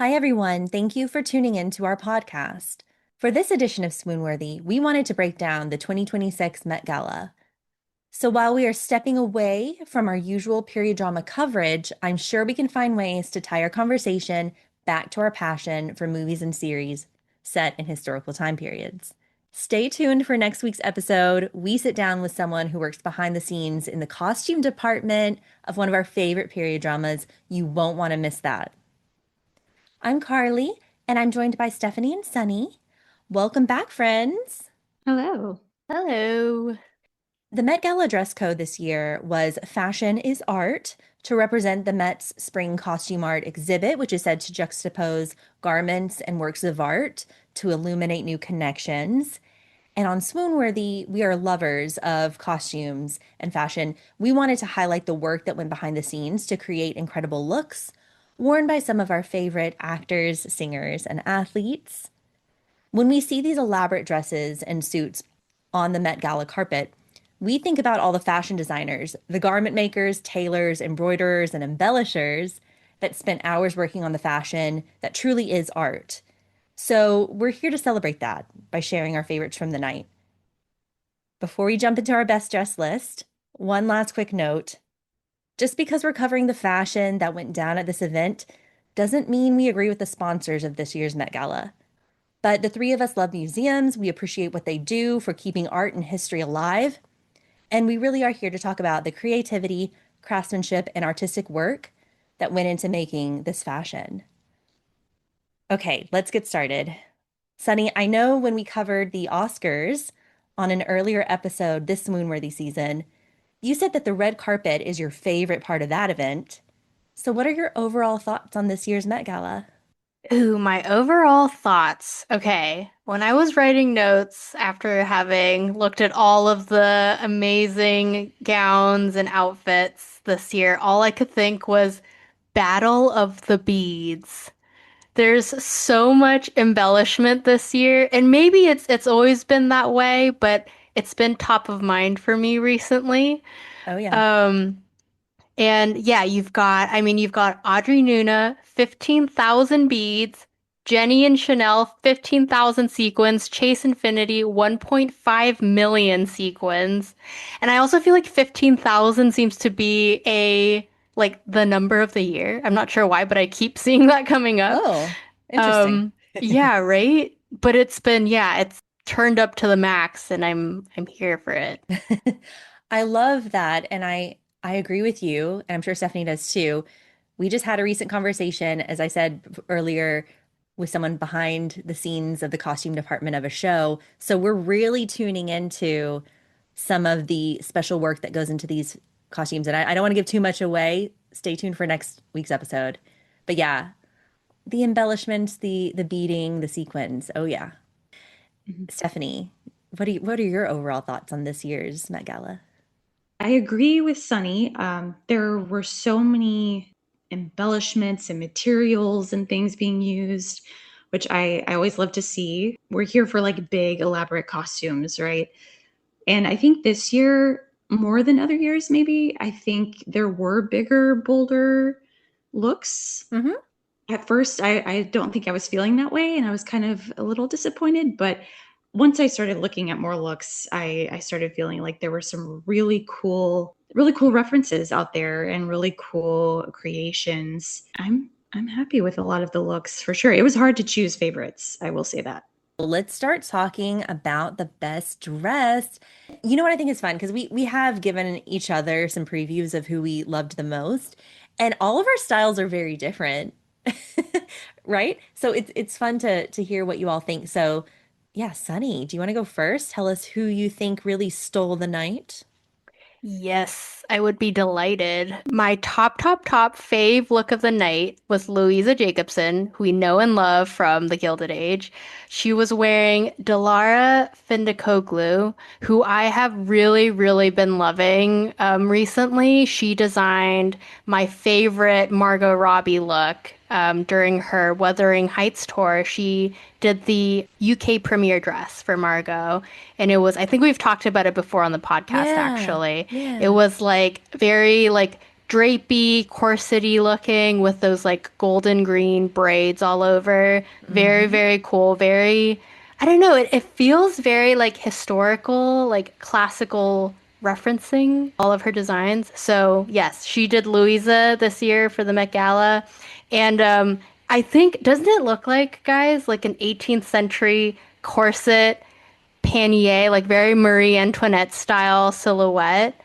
Hi, everyone. Thank you for tuning in to our podcast. For this edition of Swoon Worthy, we wanted to break down the 2026 Met Gala. So while we are stepping away from our usual period drama coverage, I'm sure we can find ways to tie our conversation back to our passion for movies and series set in historical time periods. Stay tuned for next week's episode. We sit down with someone who works behind the scenes in the costume department of one of our favorite period dramas. You won't want to miss that. I'm Carly, and I'm joined by Stephanie and Sunnie. Welcome back, friends. Hello. Hello. The Met Gala dress code this year was Fashion is Art to represent the Met's Spring Costume Art exhibit, which is said to juxtapose garments and works of art to illuminate new connections. And on Swoonworthy, we are lovers of costumes and fashion. We wanted to highlight the work that went behind the scenes to create incredible looks worn by some of our favorite actors, singers, and athletes. When we see these elaborate dresses and suits on the Met Gala carpet, we think about all the fashion designers, the garment makers, tailors, embroiderers, and embellishers that spent hours working on the fashion that truly is art. So we're here to celebrate that by sharing our favorites from the night. Before we jump into our best dress list, one last quick note. Just because we're covering the fashion that went down at this event doesn't mean we agree with the sponsors of this year's Met Gala. But the three of us love museums. We appreciate what they do for keeping art and history alive. And we really are here to talk about the creativity, craftsmanship, and artistic work that went into making this fashion. Okay, let's get started. Sunnie, I know when we covered the Oscars on an earlier episode this Moonworthy season, you said that the red carpet is your favorite part of that event. So, what are your overall thoughts on this year's Met Gala? Ooh, my overall thoughts. Okay, when I was writing notes after having looked at all of the amazing gowns and outfits this year, all I could think was Battle of the Beads. There's so much embellishment this year, and maybe it's always been that way, but it's been top of mind for me recently. Oh, yeah. Um, And yeah, you've got Audrey Nuna, 15,000 beads, Jenny and Chanel, 15,000 sequins, Chase Infinity, 1.5 million sequins. And I also feel like 15,000 seems to be like the number of the year. I'm not sure why, but I keep seeing that coming up. Oh, interesting. Yeah, right? But it's turned up to the max and I'm here for it. I love that. And I agree with you. And I'm sure Stephanie does too. We just had a recent conversation, as I said earlier, with someone behind the scenes of the costume department of a show. So we're really tuning into some of the special work that goes into these costumes. And I don't want to give too much away. Stay tuned for next week's episode. But yeah, the embellishments, the beading, the sequins. Oh yeah. Mhm. Stephanie, what are your overall thoughts on this year's Met Gala? I agree with Sunny. There were so many embellishments and materials and things being used, which I always love to see. We're here for like big, elaborate costumes, right? And I think this year, more than other years, maybe, I think there were bigger, bolder looks. Hmm. At first, I don't think I was feeling that way, and I was kind of a little disappointed. But once I started looking at more looks, I started feeling like there were some really cool references out there and really cool creations. I'm happy with a lot of the looks for sure. It was hard to choose favorites, I will say that. Let's start talking about the best dressed. You know what I think is fun because we have given each other some previews of who we loved the most, and all of our styles are very different, right? So it's fun to hear what you all think. So yeah, Sunny, do you want to go first? Tell us who you think really stole the night. Yes, I would be delighted. My top fave look of the night was Louisa Jacobson, who we know and love from The Gilded Age. She was wearing Dilara Findikoglu, who I have really been loving recently. She designed my favorite Margot Robbie look during her Wuthering Heights tour. She did the UK premiere dress for Margot, and I think we've talked about it before on the podcast Yeah, actually. It yeah. was like very like drapey, corsety looking with those like golden green braids all over. Very, Hmm. very cool. Very, I don't know, it feels very like historical, like classical referencing all of her designs. So yes, she did Louisa this year for the Met Gala. And I think, doesn't it look like, guys, like an 18th century corset pannier, like very Marie Antoinette style silhouette?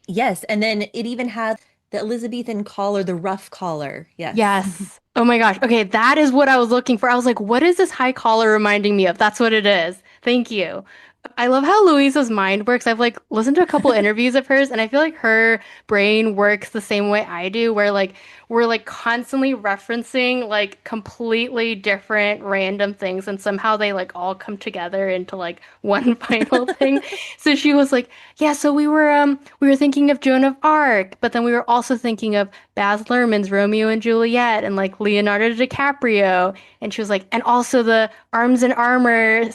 Yes, and then it even had the Elizabethan collar, the ruff collar. Yes. Yes. Oh my gosh. Okay, that is what I was looking for. I was like, what is this high collar reminding me of? That's what it is. Thank you. I love how Louisa's mind works. I've like listened to a couple interviews of hers, and I feel like her brain works the same way I do, where like we're like constantly referencing like completely different random things, and somehow they like all come together into like one final thing. So she was like, yeah, so we were thinking of Joan of Arc, but then we were also thinking of Baz Luhrmann's Romeo and Juliet and like Leonardo DiCaprio. And she was like, and also the Arms and Armor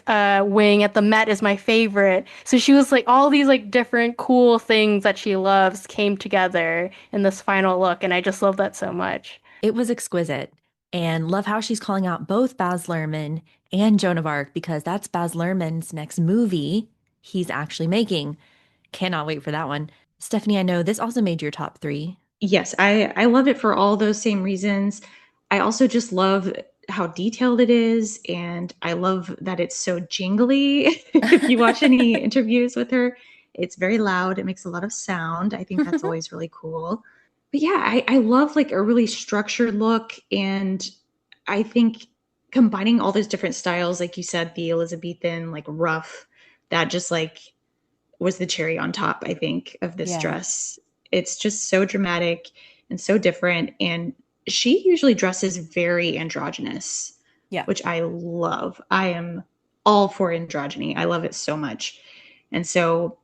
wing at the Met is my favorite. So she was like, all these like different cool things that she loves came together in this final look. And I just love that so much. It was exquisite. And love how she's calling out both Baz Luhrmann and Joan of Arc because that's Baz Luhrmann's next movie he's actually making. Cannot wait for that one. Stephanie, I know this also made your top three. Yes, I love it for all those same reasons. I also just love how detailed it is, and I love that it's so jingly. If you watch any interviews with her, it's very loud. It makes a lot of sound. I think that's always really cool. But yeah, I love like a really structured look, and I think combining all those different styles, like you said, the Elizabethan, like rough, that just like was the cherry on top, I think, of this Yeah. dress. It's just so dramatic and so different. And she usually dresses very androgynous, Yeah. which I love. I am all for androgyny. I love it so much. And so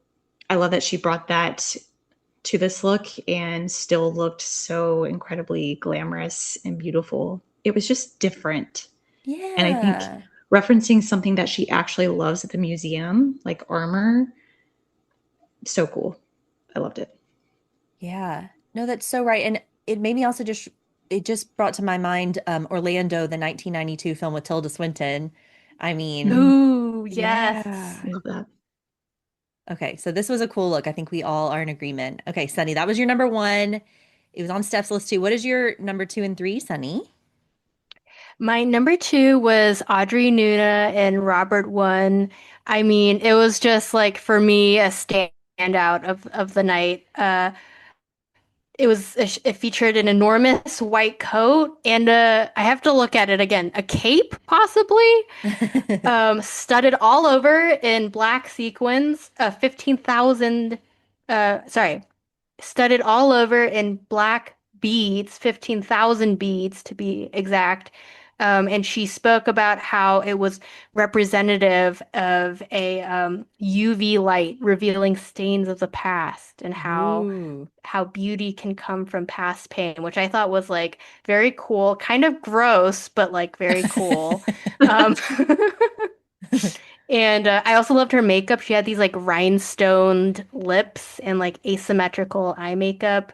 I love that she brought that to this look and still looked so incredibly glamorous and beautiful. It was just different. And I think Yeah. referencing something that she actually loves at the museum, like armor, so cool. I loved it. Yeah. No, that's so right. And it made me also it just brought to my mind Orlando, the 1992 film with Tilda Swinton. I mean, Mm, Ooh, yes. yeah. I love that. Okay, so this was a cool look. I think we all are in agreement. Okay, Sunny, that was your number one. It was on Steph's list too. What is your number two and three, Sunny? My number two was Audrey Nuna and Robert One. I mean, it was just like for me a standout of the night. It featured an enormous white coat and I have to look at it again, a cape possibly, studded all over in black sequins, 15,000 sorry, studded all over in black beads, 15,000 beads to be exact. And she spoke about how it was representative of a UV light revealing stains of the past and Ooh. how beauty can come from past pain, which I thought was like very cool, kind of gross, but like very cool. Um, And I also loved her makeup. She had these like rhinestoned lips and like asymmetrical eye makeup.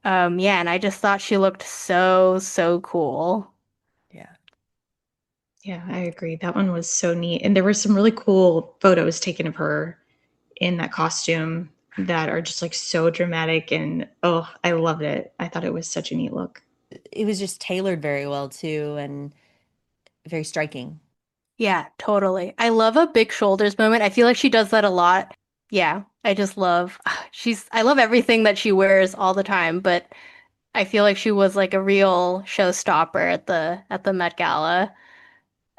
Yeah, and I just thought she looked so, so cool. Yeah. Yeah, I agree. That one was so neat. And there were some really cool photos taken of her in that costume that are just like so dramatic. And oh, I loved it. I thought it was such a neat look. It was just tailored very well too and very striking. Yeah, totally. I love a big shoulders moment. I feel like she does that a lot. Yeah, I just love I love everything that she wears all the time, but I feel like she was like a real showstopper at the Met Gala.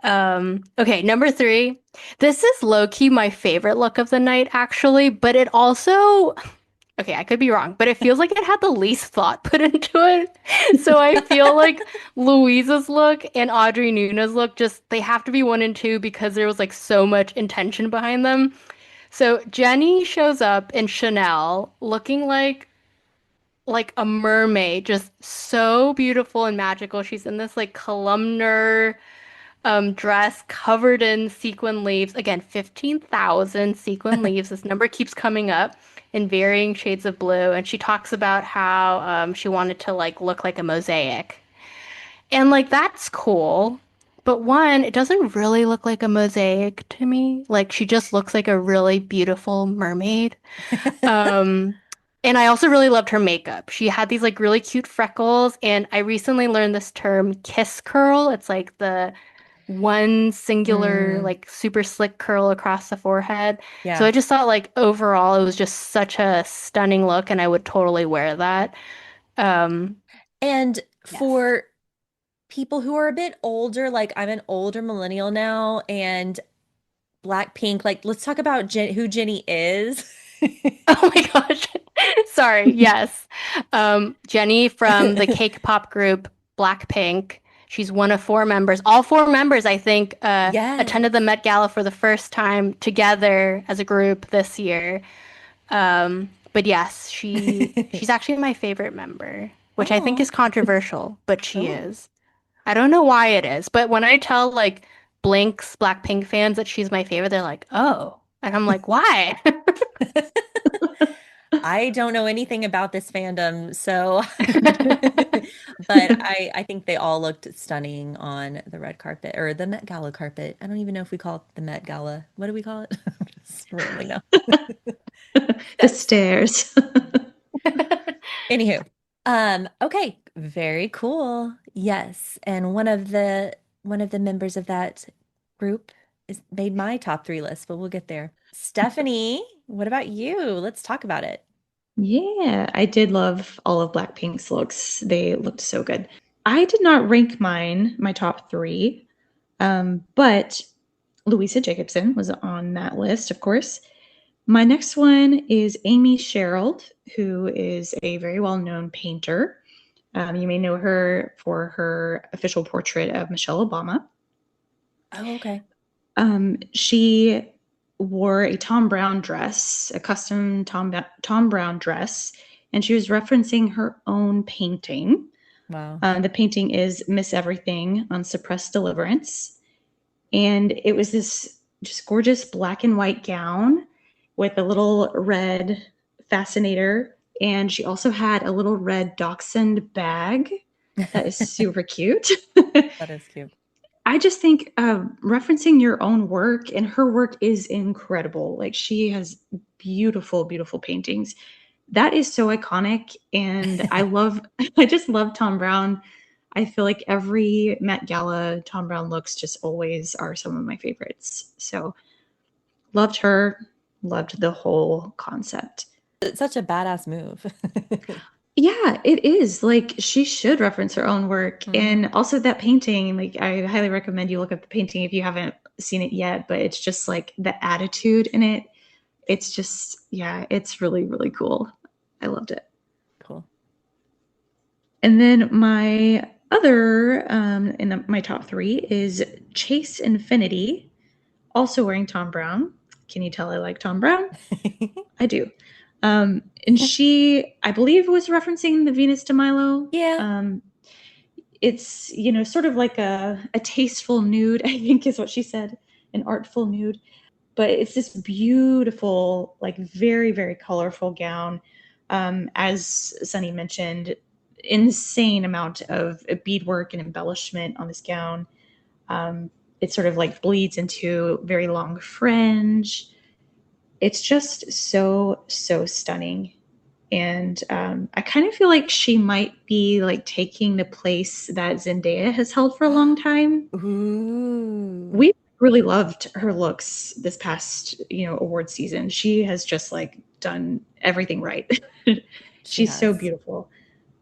Okay, number three. This is low-key my favorite look of the night, actually, but it also, okay, I could be wrong, but it feels like it had the least thought put into it. So I feel like Louisa's look and Audrey Nuna's look just, they have to be one and two because there was like so much intention behind them. So Jenny shows up in Chanel looking like a mermaid, just so beautiful and magical. She's in this like columnar dress covered in sequin leaves. Again, 15,000 sequin leaves. This number keeps coming up. in varying shades of blue, and she talks about how she wanted to like look like a mosaic. And like that's cool. But one, it doesn't really look like a mosaic to me. Like she just looks like a really beautiful mermaid. Um, and I also really loved her makeup. She had these like really cute freckles, and I recently learned this term kiss curl. It's like the one singular, Mm, like super slick curl across the forehead. So yeah. I just thought like overall it was just such a stunning look, and I would totally wear that. Um, And yes. for people who are a bit older, like I'm an older millennial now, and Blackpink, like let's talk about who Jennie is. Oh my gosh. Sorry. Yes. Jennie from the Cake pop group Blackpink. She's one of four members. All four members, I think, attended the Yes. Met Gala for the first time together as a group this year. But yes, she's actually my favorite member, which I think Oh, is controversial, but she oh. is. I don't know why it is, but when I tell like Blink's Blackpink fans that she's my favorite, they're like, "Oh," and I'm like, "Why?" I don't know anything about this fandom, so but I think they all looked stunning on the red carpet or the Met Gala carpet. I don't even know if we call it the Met Gala. What do we call it? I'm just rambling now. The Yes. stairs. Anywho, okay, very cool. Yes, and one of the members of that group is made my top three list, but we'll get there. Stephanie, what about you? Let's talk about it. Yeah, I did love all of Blackpink's looks. They looked so good. I did not rank my top three, but Louisa Jacobson was on that list, of course. My next one is Amy Sherald, who is a very well-known painter. You may know her for her official portrait of Michelle Obama. Oh, okay. She wore a Tom Brown dress, a custom Tom Brown dress, and she was referencing her own painting. Wow. The painting is Miss Everything on Suppressed Deliverance. And it was this just gorgeous black and white gown with a little red fascinator. And she also had a little red dachshund bag that is super cute. That is cute. I just think referencing your own work, and her work is incredible. Like she has beautiful, beautiful paintings. That is so iconic. And I just love Tom Brown. I feel like every Met Gala Tom Brown looks just always are some of my favorites. So loved her, loved the whole concept. It's such a badass move. Yeah, it is. Like she should reference her own work. Hmm. And also that painting, like I highly recommend you look up the painting if you haven't seen it yet, but it's just like the attitude in it. It's just, yeah, it's really, really cool. I loved it. Cool. And then my other my top three is Chase Infinity, also wearing Tom Brown. Can you tell I like Tom Brown? I do. And she, I believe, was referencing the Venus de Milo. Yeah. It's, sort of like a tasteful nude, I think is what she said, an artful nude. But it's this beautiful, like very, very colorful gown. As Sunny mentioned, insane amount of beadwork and embellishment on this gown. It sort of like bleeds into very long fringe. It's just so, so stunning. And I kind of feel like she might be like taking the place that Zendaya has held for a long time. Ooh. We really loved her looks this past, award season. She has just like done everything right. She She's so has. beautiful.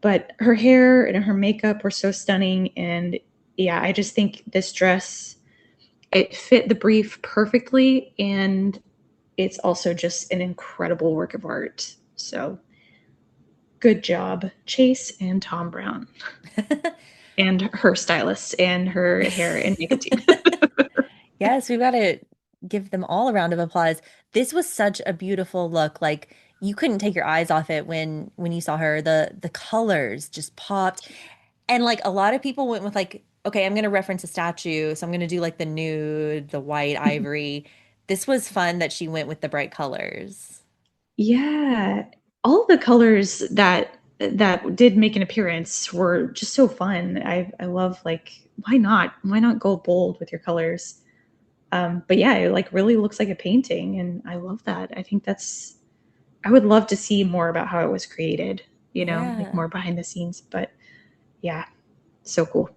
But her hair and her makeup were so stunning. And yeah, I just think this dress, it fit the brief perfectly. And it's also just an incredible work of art. So good job, Chase and Tom Brown, and her stylist and her hair and makeup team. Yes, we've got to give them all a round of applause. This was such a beautiful look. Like you couldn't take your eyes off it when you saw her. The colors just popped. And like a lot of people went with like, okay, I'm gonna reference a statue, so I'm gonna do like the nude, the white ivory. This was fun that she went with the bright colors. Yeah, all of the colors that did make an appearance were just so fun. I love like why not? Why not go bold with your colors? But yeah, it like really looks like a painting, and I love that. I think that's I would love to see more about how it was created, like Yeah. more behind the scenes. But yeah, so cool.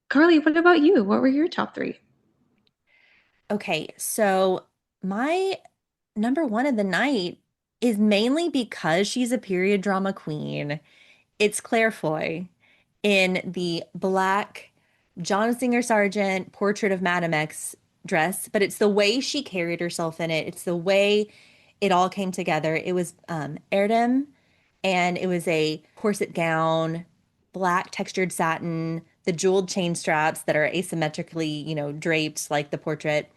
Carly, what about you? What were your top three? Okay, so my number one of the night is mainly because she's a period drama queen. It's Claire Foy in the black John Singer Sargent portrait of Madame X dress, but it's the way she carried herself in it. It's the way it all came together. It was Erdem, and it was a corset gown, black textured satin, the jeweled chain straps that are asymmetrically, draped like the portrait.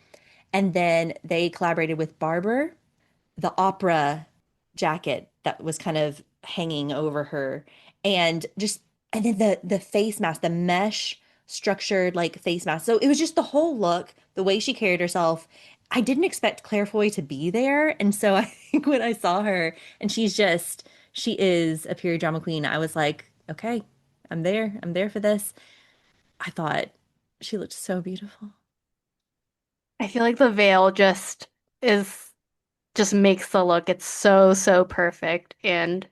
And then they collaborated with Barber, the opera jacket that was kind of hanging over her, and just and then the face mask, the mesh structured like face mask. So it was just the whole look, the way she carried herself. I didn't expect Claire Foy to be there, and so I think when I saw her, and she is a period drama queen, I was like, okay, I'm there. I'm there for this. I thought she looked so beautiful. I feel like the veil is just makes the look. It's so, so perfect. And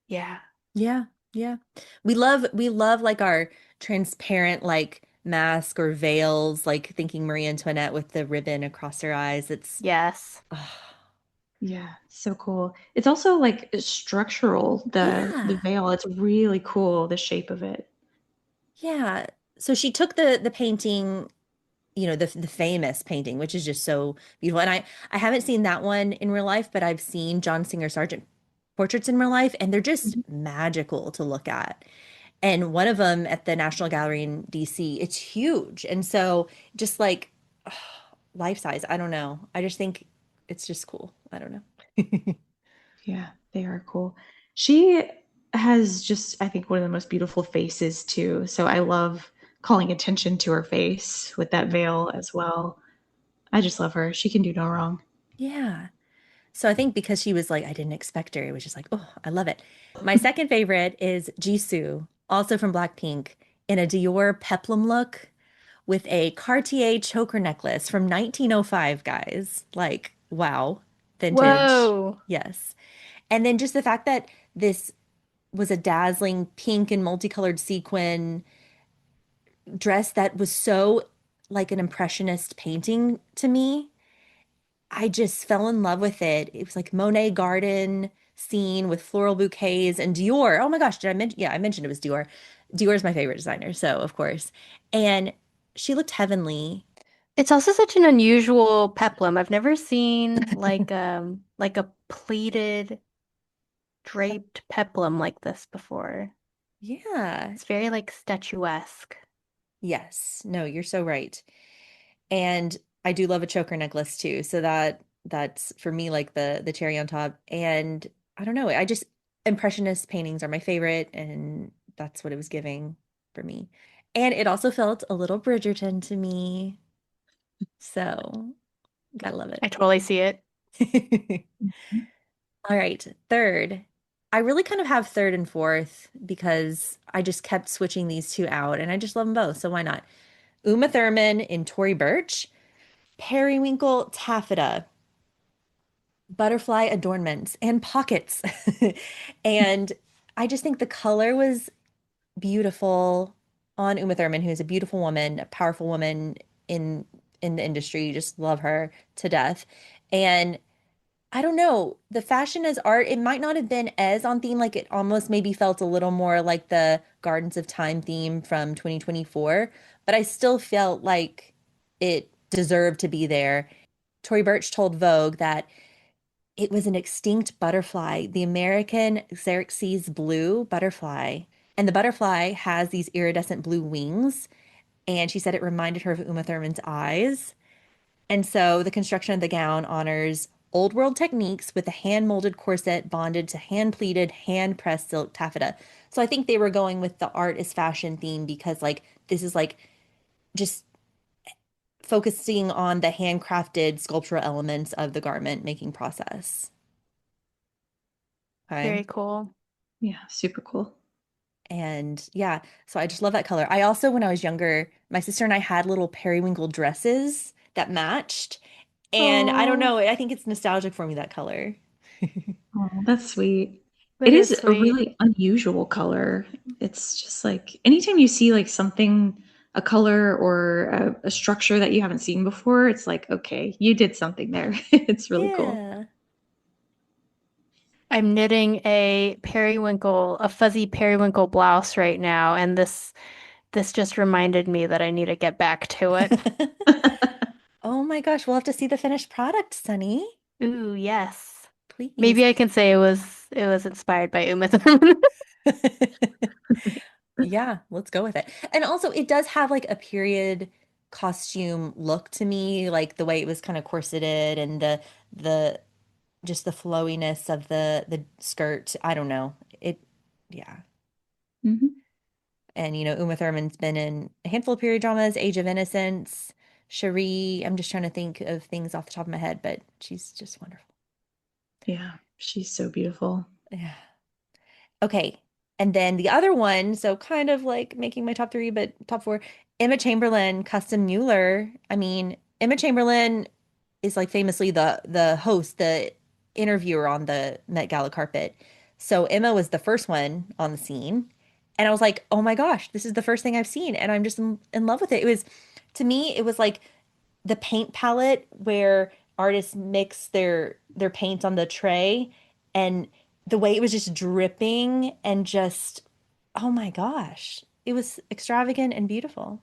yeah. Yeah, yeah. We love like our transparent like mask or veils, like thinking Marie Antoinette with the ribbon across her eyes. It's Yes. oh, Yeah, so cool. It's also like structural, the yeah. veil. It's really cool, the shape of it. Yeah. So she took the painting, the famous painting, which is just so beautiful. And I haven't seen that one in real life, but I've seen John Singer Sargent portraits in real life, and they're just Mhm. magical to look at. And one of them at the National Gallery in DC, it's huge. And so just like life size, I don't know. I just think it's just cool. I don't know. Yeah, they are cool. She has just, I think, one of the most beautiful faces too. So I love calling attention to her face with that veil as well. I just love her. She can do no wrong. Yeah. So I think because she was like, I didn't expect her, it was just like, oh, I love it. My second favorite is Jisoo, also from Blackpink, in a Dior peplum look with a Cartier choker necklace from 1905, guys. Like, wow, vintage. Whoa. Yes. And then just the fact that this was a dazzling pink and multicolored sequin dress that was so like an impressionist painting to me. I just fell in love with it. It was like Monet garden scene with floral bouquets and Dior. Oh my gosh, did I mention? Yeah, I mentioned it was Dior. Dior is my favorite designer, so of course. And she looked heavenly. It's also such an unusual peplum. I've never seen like a pleated draped peplum like this before. Yeah. It's very like statuesque. Yes. No, you're so right. And I do love a choker necklace too. So that's for me like the cherry on top. And I don't know, I just impressionist paintings are my favorite, and that's what it was giving for me. And it also felt a little Bridgerton to me. So gotta love I totally see it. it. Mhm. All right, third. I really kind of have third and fourth because I just kept switching these two out, and I just love them both. So why not? Uma Thurman in Tory Burch, periwinkle taffeta, butterfly adornments, and pockets. And I just think the color was beautiful on Uma Thurman, who is a beautiful woman, a powerful woman in in the industry. You just love her to death. And I don't know, the fashion as art, it might not have been as on theme, like it almost maybe felt a little more like the Gardens of Time theme from 2024, but I still felt like it deserved to be there. Tory Burch told Vogue that it was an extinct butterfly, the American Xerxes blue butterfly. And the butterfly has these iridescent blue wings. And she said it reminded her of Uma Thurman's eyes. And so the construction of the gown honors old world techniques with a hand molded corset bonded to hand pleated, hand pressed silk taffeta. So I think they were going with the art is fashion theme because, like, this is like just focusing on the handcrafted sculptural elements of the garment making process. Okay. Very cool. Yeah, super cool. And yeah, so I just love that color. I also, when I was younger, my sister and I had little periwinkle dresses that matched. And I don't Oh, know, I think it's nostalgic for me, that color. oh, that's sweet. That It is is a sweet. really unusual color. It's just like anytime you see like something, a color or a structure that you haven't seen before, it's like, okay, you did something there. It's really cool. Yeah. I'm knitting a fuzzy periwinkle blouse right now, and this just reminded me that I need to get back to it. Oh my gosh, we'll have to see the finished product, Sunny. Ooh, yes. Please. Maybe I can say it was inspired by Uma Thurman. Yeah, let's go with it. And also, it does have like a period costume look to me, like the way it was kind of corseted and the just the flowiness of the skirt. I don't know. It, yeah. Mhm. And Uma Thurman's been in a handful of period dramas, Age of Innocence, Cherie. I'm just trying to think of things off the top of my head, but she's just wonderful. Yeah, she's so beautiful. Yeah. Okay. And then the other one, so kind of like making my top three, but top four, Emma Chamberlain, Custom Mueller. I mean, Emma Chamberlain is like famously the host, the interviewer on the Met Gala carpet. So Emma was the first one on the scene. And I was like, oh my gosh, this is the first thing I've seen. And I'm just in love with it. It was, to me, it was like the paint palette where artists mix their paint on the tray and the way it was just dripping and just, oh my gosh, it was extravagant and beautiful.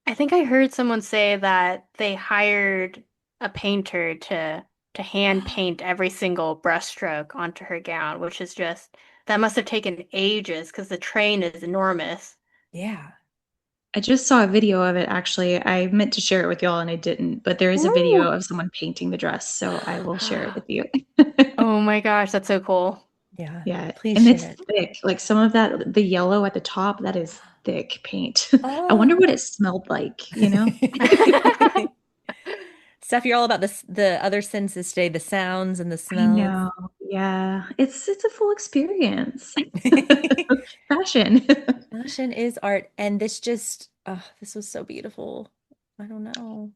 I think I heard someone say that they hired a painter to hand paint every single brushstroke onto her gown, which is just that must have taken ages because the train is enormous. Yeah. I just saw a video of it actually. I meant to share it with y'all and I didn't, but there is a video Ooh. of someone painting the dress, so I will share it with you. Oh my gosh, that's so cool. Yeah. Yeah, Please and share it's it. thick. Like some of that, the yellow at the top, that is thick paint. I Oh. wonder what it smelled like, you know? Steph, you're all about the other senses today, the sounds and the I smells. know. Yeah, it's a full experience. Fashion. Fashion is art, and this just, oh, this was so beautiful. I don't know.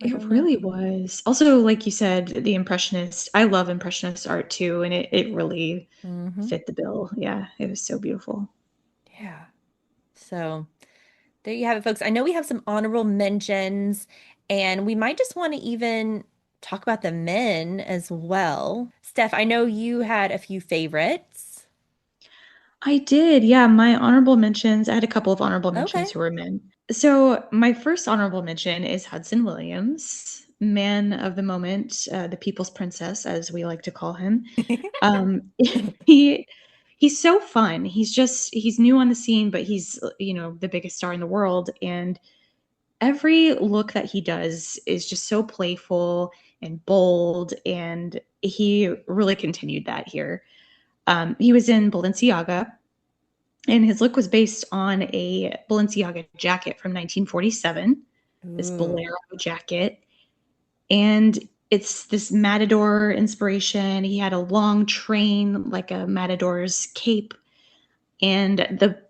I It don't know. really was. Also, like you said, the Impressionist, I love Impressionist art too, and it really Hmm. fit the bill. Yeah, it was so beautiful. Yeah. So there you have it, folks. I know we have some honorable mentions, and we might just want to even talk about the men as well. Steph, I know you had a few favorites. I did. Yeah, my honorable mentions, I had a couple of honorable mentions Okay. who were men. So, my first honorable mention is Hudson Williams, man of the moment, the people's princess, as we like to call him. Um, he he's so fun. He's new on the scene, but he's, the biggest star in the world, and every look that he does is just so playful and bold, and he really continued that here. He was in Balenciaga, and his look was based on a Balenciaga jacket from 1947, this Ooh, bolero jacket. And it's this matador inspiration. He had a long train, like a matador's cape. And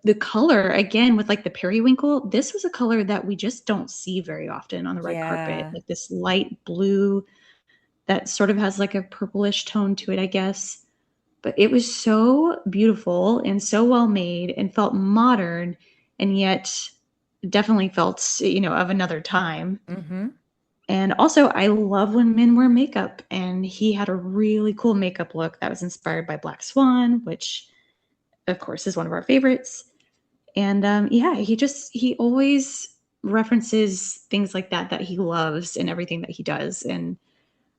the color, again, with like the periwinkle, this was a color that we just don't see very often on the red carpet. yeah. Like this light blue that sort of has like a purplish tone to it, I guess. But it was so beautiful and so well made and felt modern, and yet definitely felt, of another time. Mm-hmm. And also, I love when men wear makeup, and he had a really cool makeup look that was inspired by Black Swan, which, of course, is one of our favorites. And yeah, he always references things like that he loves in everything that he does. And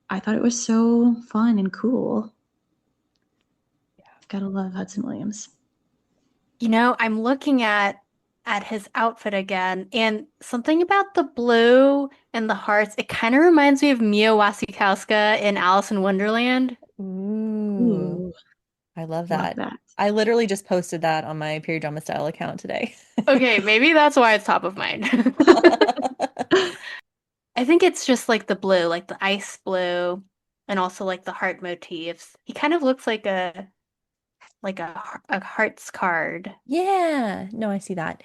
I thought it was so fun and cool. Gotta love Hudson Williams. I'm looking at his outfit again, and something about the blue and the hearts, it kind of reminds me of Mia Wasikowska in Alice in Wonderland. Ooh, Ooh, I love love that. that. I literally just posted that on my Period Drama Style account today. Okay, maybe that's why it's top of mind. I think it's just like the blue, like the ice blue. and also like the heart motifs. He kind of looks like a hearts card. Yeah. No, I see that.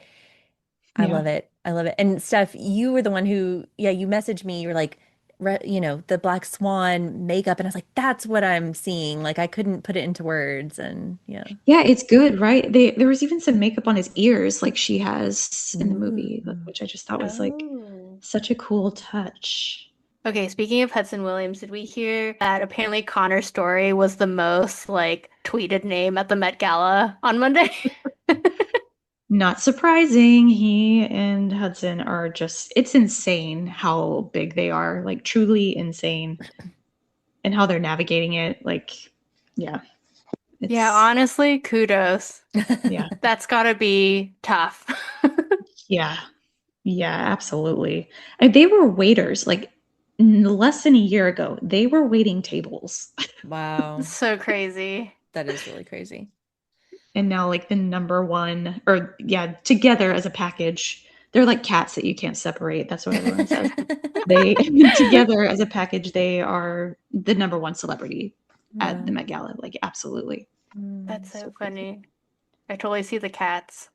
I Yeah. love it. I love it. And Steph, you were the one who, yeah, you messaged me. You were like, the Black Swan makeup. And I was like, that's what I'm seeing. Like, I couldn't put it into words. And yeah. Yeah, it's good, right? There was even some makeup on his ears like she has in the Ooh. movie, which I just thought was like Oh. such a cool touch. Okay, speaking of Hudson Williams, did we hear that apparently Connor Story was the most like tweeted name at the Met Gala on Monday? Not surprising. He and Hudson are just, it's insane how big they are, like truly insane, and how they're navigating it. Like, yeah, Yeah, it's, honestly, kudos. yeah, That's gotta be tough. yeah, yeah, absolutely. And they were waiters, like less than a year ago, they were waiting tables. Wow. So crazy. That is really crazy. And now, like, the number one, or yeah, together as a package, they're like cats that you can't separate. That's what everyone says. They together as a package, they are the number one celebrity at the Wow. Met Gala. Like, absolutely. Mm. That's so So crazy. funny. I totally see the cats.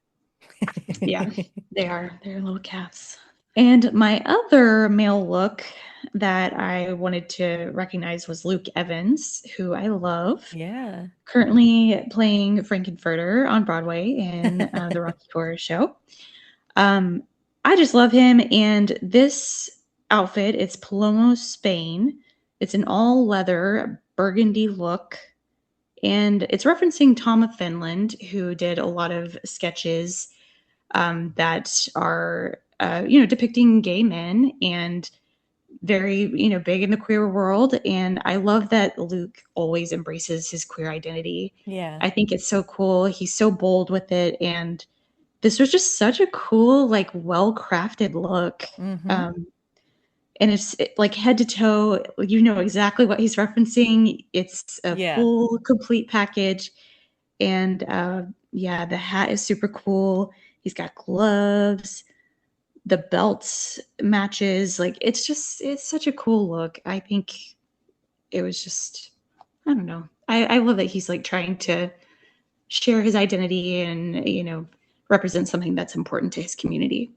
Yeah, they are. They're little cats. And my other male look that I wanted to recognize was Luke Evans, who I love. Yeah. Currently playing Frankenfurter on Broadway in the Rocky Horror Show. Um, I just love him. And this outfit, it's Palomo, Spain. It's an all leather burgundy look. And it's referencing Tom of Finland, who did a lot of sketches that are, depicting gay men and very, big in the queer world. And I love that Luke always embraces his queer identity. Yeah. I think it's so cool. He's so bold with it. And this was just such a cool, like, well-crafted look. Mm-hmm. Um, and like head to toe, you know exactly what he's referencing. It's a Yeah. full, complete package. And yeah, the hat is super cool. He's got gloves. The belts matches. Like, it's such a cool look. I think it was just, I don't know. I love that he's like trying to share his identity and, represent something that's important to his community.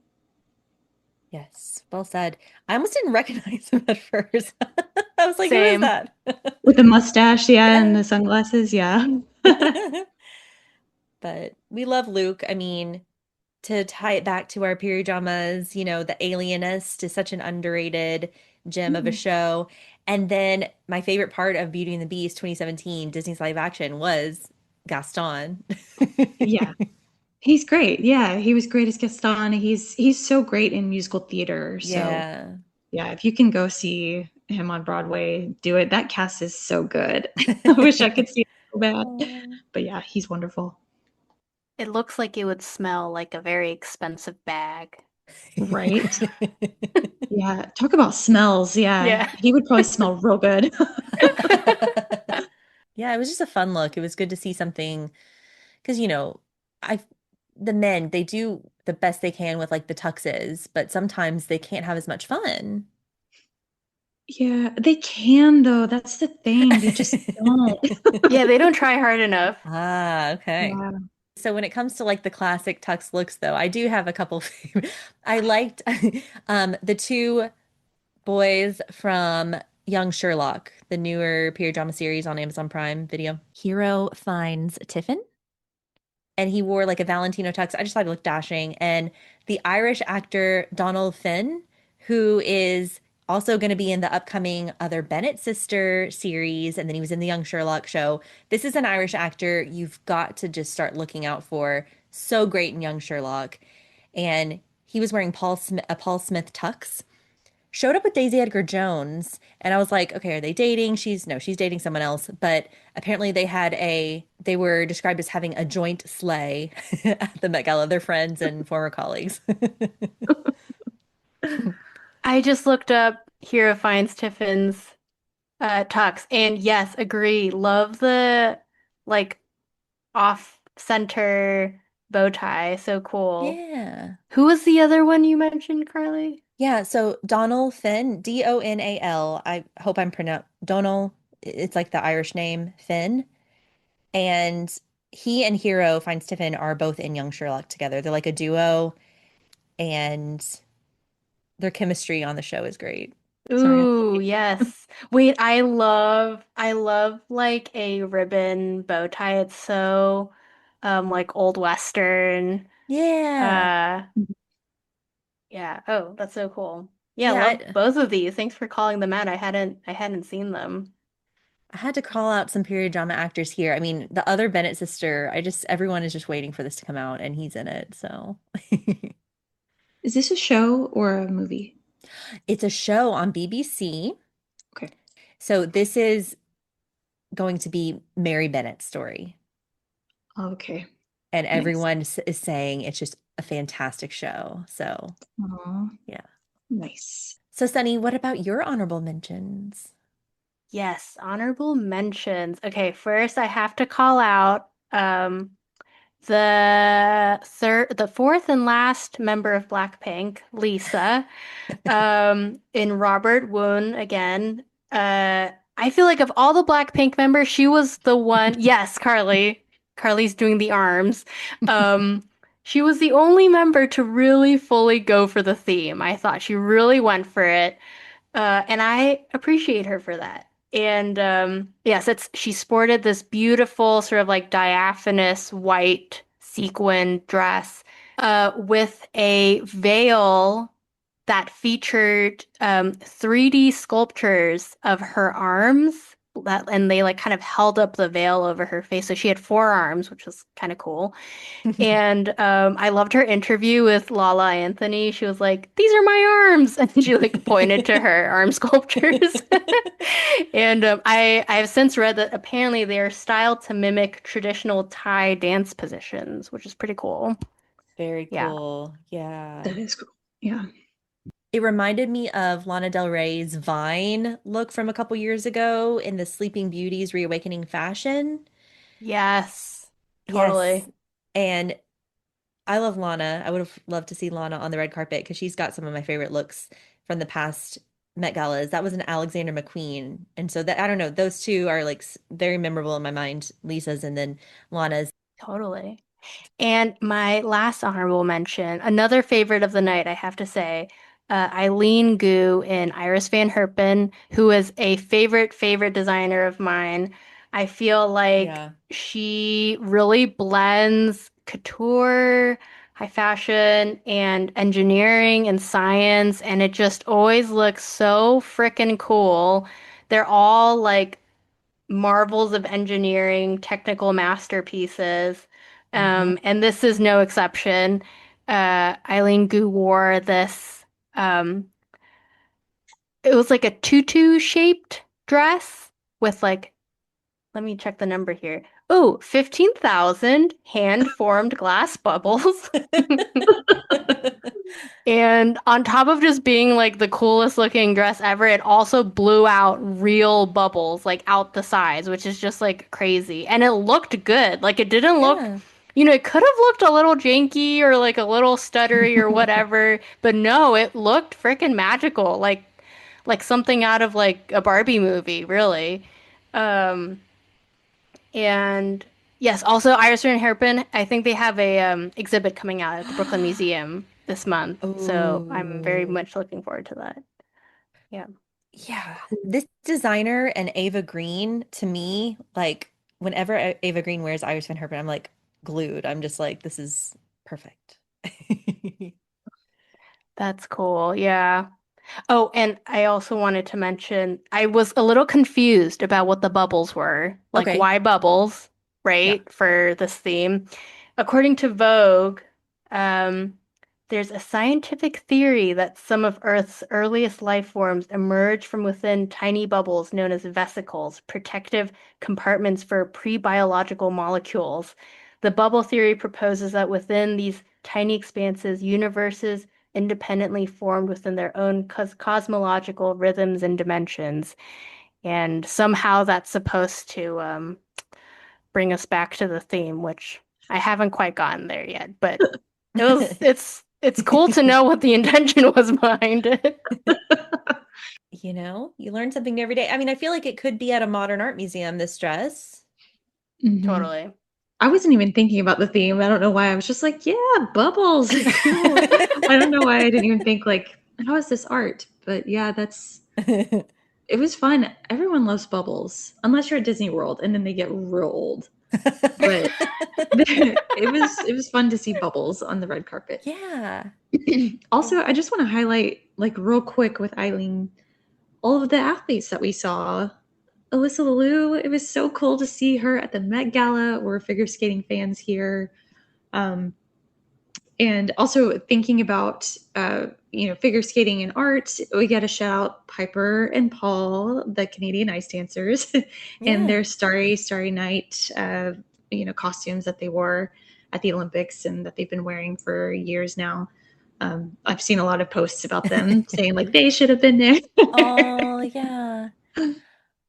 Yes. Well said. I almost didn't recognize him at first. I was like, who is Same. that? With the mustache, yeah, and Yeah. the sunglasses, yeah. But we love Luke. I mean, to tie it back to our period dramas, The Alienist is such an underrated gem of a Mm, show. And then my favorite part of Beauty and the Beast 2017, Disney's live action, was Gaston. yeah. He's great. Yeah, he was great as Gaston. He's so great in musical theater. So, Yeah. yeah, if you can go see him on Broadway, do it. That cast is so good. I wish I could see it so bad. Oh. But yeah, he's wonderful. It looks like it would smell like a very expensive bag. Right? Yeah, talk about smells. Yeah, Yeah. he would probably smell real good. Yeah, it was just a fun look. It was good to see something because I the men they do the best they can with like the tuxes, but sometimes they can't have as much fun. Yeah, they can though. That's the thing. They just don't. Yeah, they don't try hard enough. Ah, okay. Yeah. So when it comes to like the classic tux looks though, I do have a couple favorite. I liked the two boys from Young Sherlock, the newer period drama series on Amazon Prime Video. Hero finds Tiffin and he wore like a Valentino tux. I just thought it looked dashing. And the Irish actor Donald Finn, who is also going to be in the upcoming Other Bennett Sister series, and then he was in the Young Sherlock show. This is an Irish actor you've got to just start looking out for. So great in Young Sherlock. And he was wearing a Paul Smith tux, showed up with Daisy Edgar Jones, and I was like, okay, are they dating? She's dating someone else. But apparently they were described as having a joint sleigh at the Met Gala. They're friends and former colleagues. I just looked up Hero finds Tiffin's tux, and yes, agree. Love the like off-center bow tie. So cool. Yeah. Who was the other one you mentioned, Carly? Yeah, so Donal Finn, Donal. I hope I'm pronounced Donal. it's like the Irish name, Finn. And he and Hero finds Tiffin are both in Young Sherlock together. They're like a duo, and their chemistry on the show is great. Sorry. Ooh, yes. Wait, I love like a ribbon bow tie. It's so like old Western. Yeah. Uh yeah. Oh, that's so cool. Yeah, I Yeah, love both of these. Thanks for calling them out. I hadn't seen them. I had to call out some period drama actors here. I mean, the other Bennett sister, everyone is just waiting for this to come out and he's in it. So Is this a show or a movie? it's a show on BBC. Okay. So this is going to be Mary Bennett's story. Okay. And Nice. everyone is saying it's just a fantastic show. So, Aw, yeah. nice. So, Sunny, what about your honorable mentions? Yes, honorable mentions. Okay, first I have to call out the fourth and last member of Blackpink, Lisa. In Robert Woon again. I feel like of all the Blackpink members, she was the one. Yes, Carly. Carly's doing the arms. Um, she was the only member to really fully go for the theme. I thought she really went for it. And I appreciate her for that. And yes, it's she sported this beautiful sort of like diaphanous white sequin dress with a veil that featured 3D sculptures of her arms that and they like kind of held up the veil over her face. So she had four arms, which was kind of cool. And I loved her interview with Lala Anthony. She was like, "These are my arms," and she like pointed to her arm sculptures. And I have since read that apparently they are styled to mimic traditional Thai dance positions, which is pretty cool. Very Yeah. cool. Yeah. That is cool. Yeah. It reminded me of Lana Del Rey's Vine look from a couple years ago in the Sleeping Beauty's Reawakening fashion. Yes. Yes. Totally. And I love Lana. I would have loved to see Lana on the red carpet because she's got some of my favorite looks from the past Met Galas. That was an Alexander McQueen. And so that, I don't know, those two are like very memorable in my mind, Lisa's and then Lana's. Totally. And my last honorable mention, another favorite of the night, I have to say, Eileen Gu in Iris Van Herpen, who is a favorite designer of mine. I feel like Yeah. she really blends couture, high fashion, and engineering and science, and it just always looks so freaking cool. They're all like marvels of engineering, technical masterpieces. Hmm. And this is no exception. Eileen Gu wore this, um, it was like a tutu shaped dress with like, let me check the number here. Oh, 15,000 hand-formed glass bubbles. And on top of just being like the coolest looking dress ever, it also blew out real bubbles like out the sides, which is just like crazy. And it looked good. Like it didn't look, Yeah. it could have looked a little janky or like a little stuttery or whatever, but no, it looked freaking magical. Like something out of like a Barbie movie, really. Um and yes, also Iris and Hairpin, I think they have a exhibit coming out at the Brooklyn Museum this month. So I'm very Oh, much looking forward to that. Yeah. yeah. Cool. This designer and Ava Green, to me, like whenever Ava Green wears Iris Van Herpen, I'm like glued. I'm just like, this is perfect. That's cool. Yeah. Oh, and I also wanted to mention I was a little confused about what the bubbles were. Like, Okay. why bubbles, Yeah. right, for this theme? According to Vogue, um, there's a scientific theory that some of Earth's earliest life forms emerge from within tiny bubbles known as vesicles, protective compartments for pre-biological molecules. The bubble theory proposes that within these tiny expanses, universes independently formed within their own cosmological rhythms and dimensions. And somehow that's supposed to bring us back to the theme, which I haven't quite gotten there yet, but it's cool to know what the intention was behind it. You learn something new every day. I mean, I feel like it could be at a modern art museum, this dress. Hmm. Totally. I wasn't even thinking about the theme. I don't know why. I was just like, yeah, bubbles. Cool. I don't know why I didn't even think like, how is this art? But yeah, it was fun. Everyone loves bubbles, unless you're at Disney World and then they get real old. But it was fun to see bubbles on the red carpet. Yeah. Also, I just want to highlight like real quick with Eileen all of the athletes that we saw. Alyssa Liu, it was so cool to see her at the Met Gala. We're figure skating fans here. Um, and also thinking about figure skating and art, we got to shout out Piper and Paul, the Canadian ice dancers, and Yeah. their starry night costumes that they wore at the Olympics and that they've been wearing for years now. I've seen a lot of posts about them saying like they should have been there. Oh, yeah.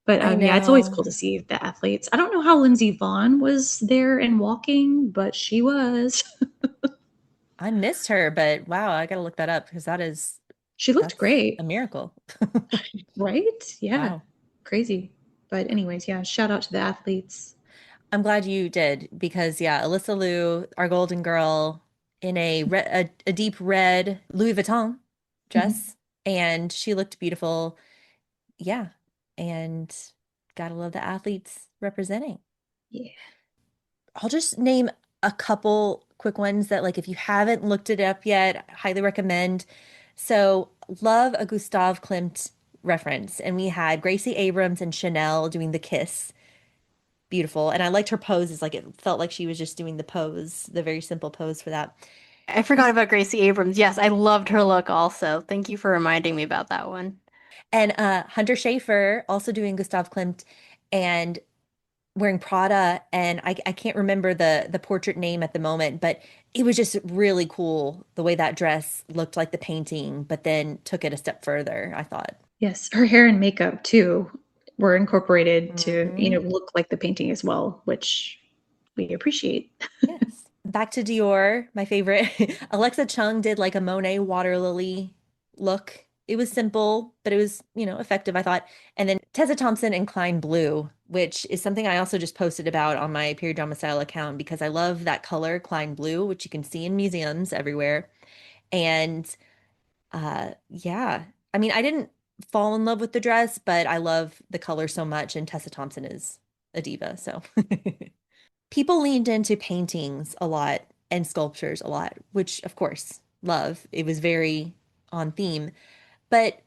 But I yeah, it's always know. cool to see the athletes. I don't know how Lindsey Vonn was there and walking, but she was. I missed her, but wow, I gotta look that up because She looked that's a great, miracle. right? Yeah, Wow. crazy. But anyways, yeah, shout out to the athletes. I'm glad you did because yeah, Alyssa Liu, our golden girl, in a deep red Louis Vuitton Mhm. dress, and she looked beautiful. Yeah, and gotta love the athletes representing. Yeah. I'll just name a couple quick ones that, like, if you haven't looked it up yet, I highly recommend. So, love a Gustav Klimt reference, and we had Gracie Abrams and Chanel doing the kiss. Beautiful, and I liked her poses. Like, it felt like she was just doing the pose, the very simple pose for that. I forgot about Gracie Abrams. Yes, I loved her look also. Thank you for reminding me about that one. And Hunter Schafer also doing Gustav Klimt and wearing Prada, and I can't remember the portrait name at the moment, but it was just really cool the way that dress looked like the painting, but then took it a step further, I thought. Yes, her hair and makeup too were incorporated to, Hmm. look like the painting as well, which we appreciate. Yes. Back to Dior, my favorite. Alexa Chung did like a Monet water lily look. It was simple, but it was, effective, I thought. And then Tessa Thompson and Klein Blue, which is something I also just posted about on my Period Drama Style account because I love that color, Klein Blue, which you can see in museums everywhere. And yeah, I mean, I didn't fall in love with the dress, but I love the color so much, and Tessa Thompson is a diva, so people leaned into paintings a lot and sculptures a lot, which of course, love. It was very on theme. But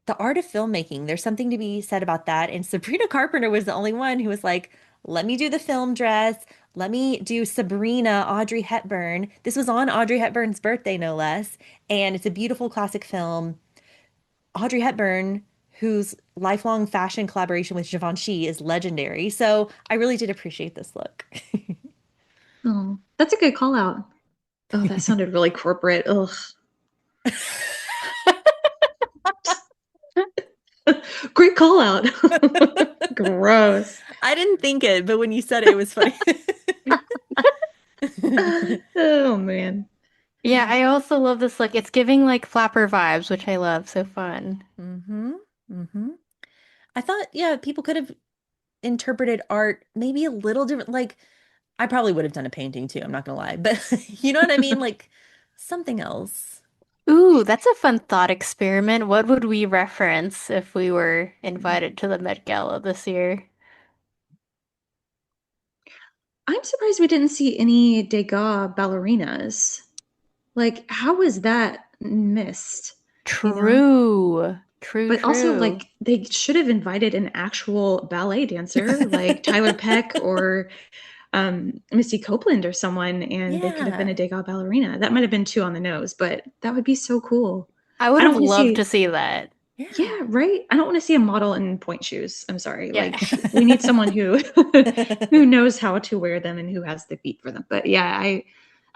the art of filmmaking, there's something to be said about that. And Sabrina Carpenter was the only one who was like, let me do the film dress. Let me do Sabrina, Audrey Hepburn. This was on Audrey Hepburn's birthday, no less. And it's a beautiful classic film. Audrey Hepburn, whose lifelong fashion collaboration with Givenchy is legendary. So I really did appreciate this look. Oh, that's a good call out. Oh, that sounded really corporate. Ugh. Great call out. Gross. I didn't think it, but when you said it, it was funny. Oh man. Yeah, I also love this look. It's giving like flapper vibes, which I love. So fun. Hmm. Hmm. I thought, yeah, people could have interpreted art maybe a little different. Like, I probably would have done a painting too, I'm not gonna lie, but you know what I mean? Like something else. Ooh, that's a fun thought experiment. What would we reference if we were invited to the Met Gala this year? I'm surprised we didn't see any Degas ballerinas. Like, how was that missed? You know? True. True, But also, true. like, they should have invited an actual ballet dancer, like Tyler Peck or Misty Copeland or someone, and they could have been a Yeah. Degas ballerina. That might have been too on the nose, but that would be so cool. I would I don't have want to loved to see, see that. yeah, Yeah. right. I don't want to see a model in point shoes. I'm sorry. Yeah. Like, we need someone who who knows how to wear them and who has the feet for them. But yeah, I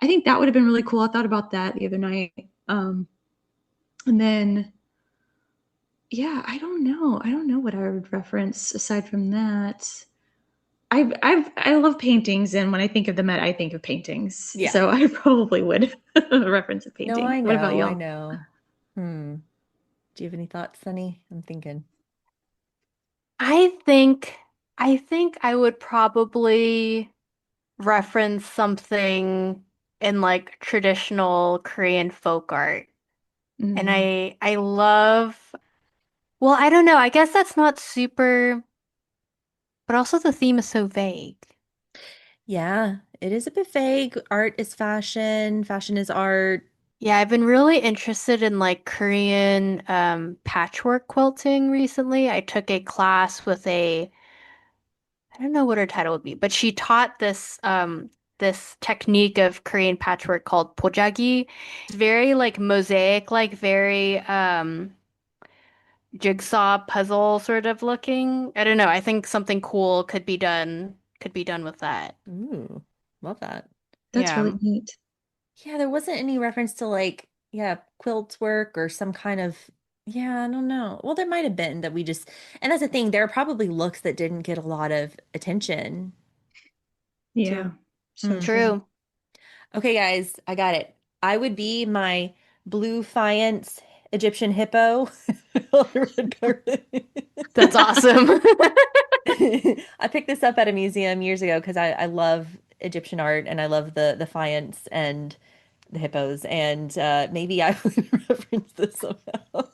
think that would have been really cool. I thought about that the other night. And then yeah, I don't know. I don't know what I would reference aside from that. I love paintings, and when I think of the Met, I think of paintings. Yeah. So I probably would reference a No, painting. I What about know, I y'all? know. Hmm. Do you have any thoughts, Sunny? I'm thinking. I think I think I would probably reference something in like traditional Korean folk art. And Mm. I love, well, I don't know. I guess that's not super, but also the theme is so vague. Yeah, it is a bit vague. Art is fashion, fashion is art. Yeah, I've been really interested in like Korean patchwork quilting recently. I took a class with a, I don't know what her title would be, but she taught this technique of Korean patchwork called pojagi. It's very like mosaic, like very jigsaw puzzle sort of looking. I don't know. I think something cool could be done with that. Ooh, love that. That's really Yeah. neat. Yeah, there wasn't any reference to like, yeah, quilt work or some kind of, yeah, I don't know. Well, there might have been that we just, and that's the thing, there are probably looks that didn't get a lot of attention too. Yeah, so Hmm. true. True. Okay, guys, I got it. I would be my blue faience Egyptian hippo on the red carpet. That's awesome. I picked this up at a museum years ago because I love Egyptian art and I love the faience and the hippos, and maybe I would reference this somehow.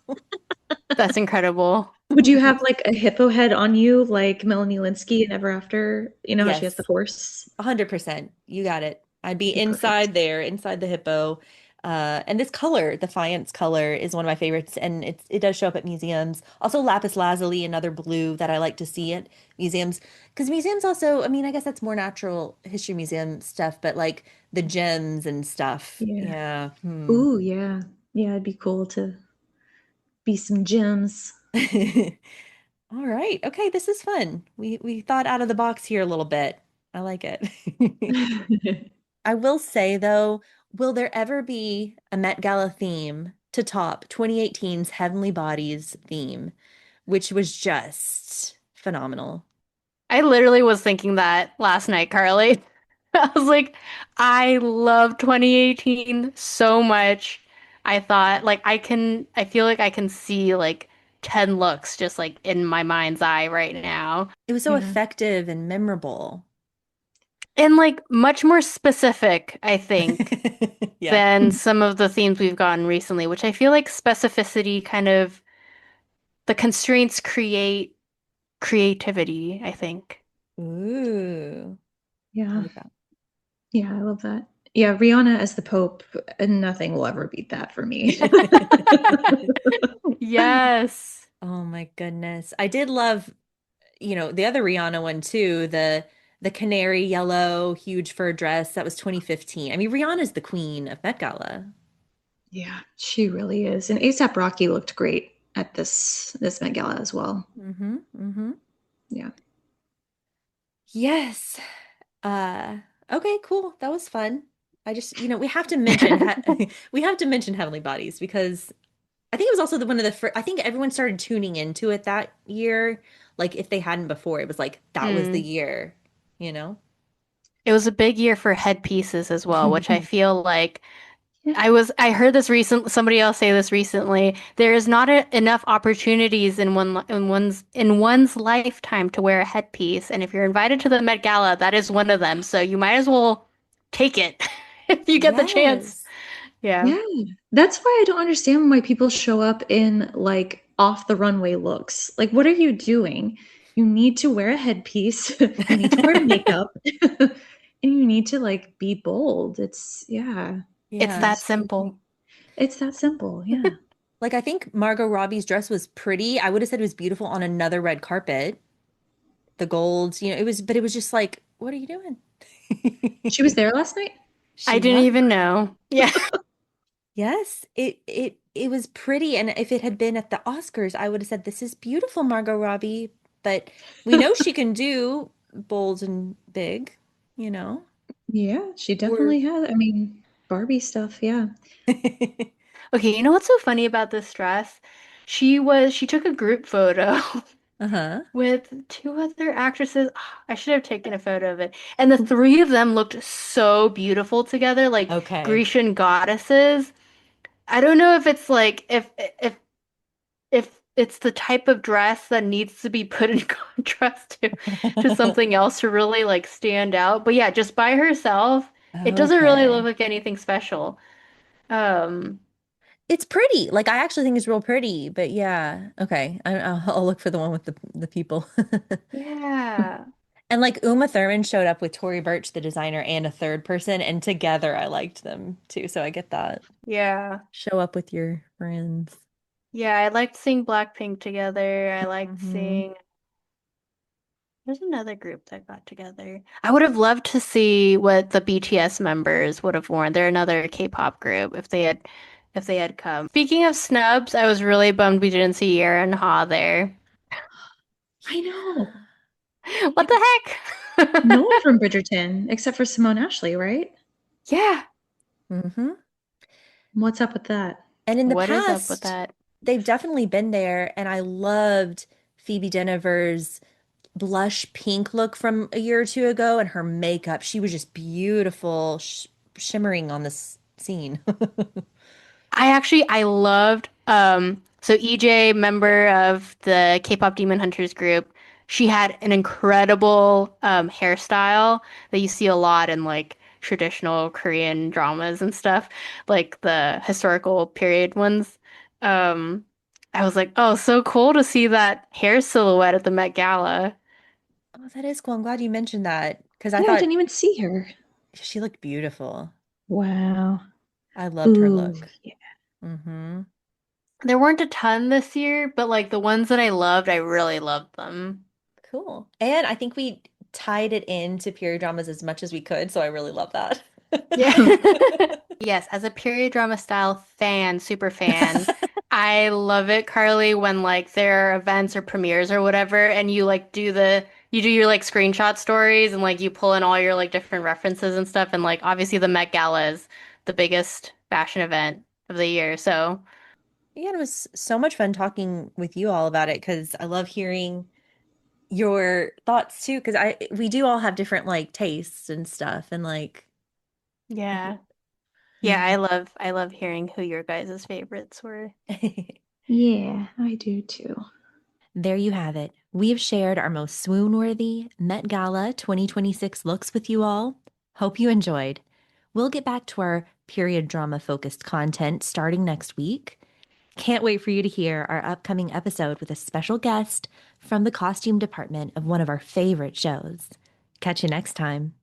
That's incredible. Would you have like a hippo head on you, like Melanie Linsky in Ever After? You know how she has the Yes, horse? 100%. You got it. I'd be Okay, perfect. inside there, inside the hippo. And this color, the faience color, is one of my favorites, and it does show up at museums. Also, lapis lazuli, another blue that I like to see at museums, because museums also, I mean, I guess that's more natural history museum stuff, but like the gems and stuff. Yeah. Yeah. Hmm. Ooh, yeah. Yeah, it'd be cool to be some gems. All right. Okay, this is fun. We thought out of the box here a little bit. I like it. I will say though, will there ever be a Met Gala theme to top 2018's Heavenly Bodies theme, which was just phenomenal? I literally was thinking that last night, Carly. I was like, I love 2018 so much. I thought like I feel like I can see like 10 looks just like in my mind's eye right now. It was so Yeah. effective and memorable. And like much more specific, I think, Yeah. than some of the themes we've gotten recently, which I feel like specificity kind of the constraints create creativity, I think. Ooh, I Yeah. like that. Yeah, I love that. Yeah, Rihanna as the Pope, nothing will ever beat that for me. Yes. Oh my goodness. I did love, the other Rihanna one too, the canary yellow huge fur dress. That was 2015. I mean, Rihanna's the queen of Met Gala. Yeah, she really is. And ASAP Rocky looked great at this Met Gala as well. Mm-hmm. Mm-hmm. Yeah. Yes. Uh, okay, cool. That was fun. I just, we have to mention we have to mention Heavenly Bodies because I think it was also one of the first, I think everyone started tuning into it that year. Like if they hadn't before, it was like that was the Mm. year, you know? It was a big year for headpieces as well, which I feel like Yeah. I heard this somebody else say this recently. There is not enough opportunities in in one's lifetime to wear a headpiece, and if you're invited to the Met Gala, that is one of them. So you might as well take it if you get the chance. Yes. Yeah. Yeah. That's why I don't understand why people show up in like off the runway looks. Like, what are you doing? You need to wear a headpiece, you need to wear makeup, and you need to like be bold. It's, yeah, It's Yeah. that it's simple. it's that simple. Yeah. Like I think Margot Robbie's dress was pretty. I would have said it was beautiful on another red carpet. The gold, but it was just like, what are you doing? She was there last night? I She didn't was. even know. Yeah. Yes, it was pretty. And if it had been at the Oscars, I would have said, this is beautiful, Margot Robbie. But we know she can do bold and big, you know? Yeah, she We're definitely has. I mean, Barbie stuff, yeah. Okay, you know what's so funny about this dress? She took a group photo Uh-huh. with two other actresses. I should have taken a photo of it. And the three of them looked so beautiful together, like Okay. Grecian goddesses. I don't know if it's like if if it's the type of dress that needs to be put in contrast to something else to really like stand out. But yeah, just by herself, it doesn't really look Okay. like anything special. Um, It's pretty. Like I actually think it's real pretty, but yeah. Okay. I'll look for the one with the people. yeah. And like Uma Thurman showed up with Tory Burch, the designer, and a third person, and together I liked them too. So I get that. Yeah. Show up with your friends. Yeah, I liked seeing Blackpink together. I liked Hmm. seeing there's another group that got together. I would have loved to see what the BTS members would have worn. They're another K-pop group if they had come. Speaking of snubs, I was really bummed we didn't see Yara and Ha there. I know. What Like the no one heck? from Bridgerton except for Simone Ashley, right? Yeah. Hmm. What's up with that? And in the What is up with past, that? they've definitely been there, and I loved Phoebe Dynevor's blush pink look from a year or two ago, and her makeup. She was just beautiful, shimmering on this scene. I loved so EJ, member of the K-pop Demon Hunters group, she had an incredible hairstyle that you see a lot in like traditional Korean dramas and stuff, like the historical period ones. Um I was like, "Oh, so cool to see that hair silhouette at the Met Gala." Oh, that is cool. I'm glad you mentioned that because I Yeah, I thought didn't even see her. she looked beautiful. Wow. I loved her Ooh, look. yeah. Hmm. There weren't a ton this year, but like the ones that I loved, I really loved them. Cool. And I think we tied it into period dramas as much as we could, so I really love that. Yeah. Yes, as a period drama style fan, super fan, I love it, Carly, when like there are events or premieres or whatever, and you do your like screenshot stories and like you pull in all your like different references and stuff, and like obviously the Met Gala is the biggest fashion event of the year. So Yeah, it was so much fun talking with you all about it because I love hearing your thoughts too, because I we do all have different like tastes and stuff and like yeah. Yeah, Yeah. I love hearing who your guys' favorites were. Yeah, I do too. there you have it. We have shared our most swoon-worthy Met Gala 2026 looks with you all. Hope you enjoyed. We'll get back to our period drama focused content starting next week. Can't wait for you to hear our upcoming episode with a special guest from the costume department of one of our favorite shows. Catch you next time.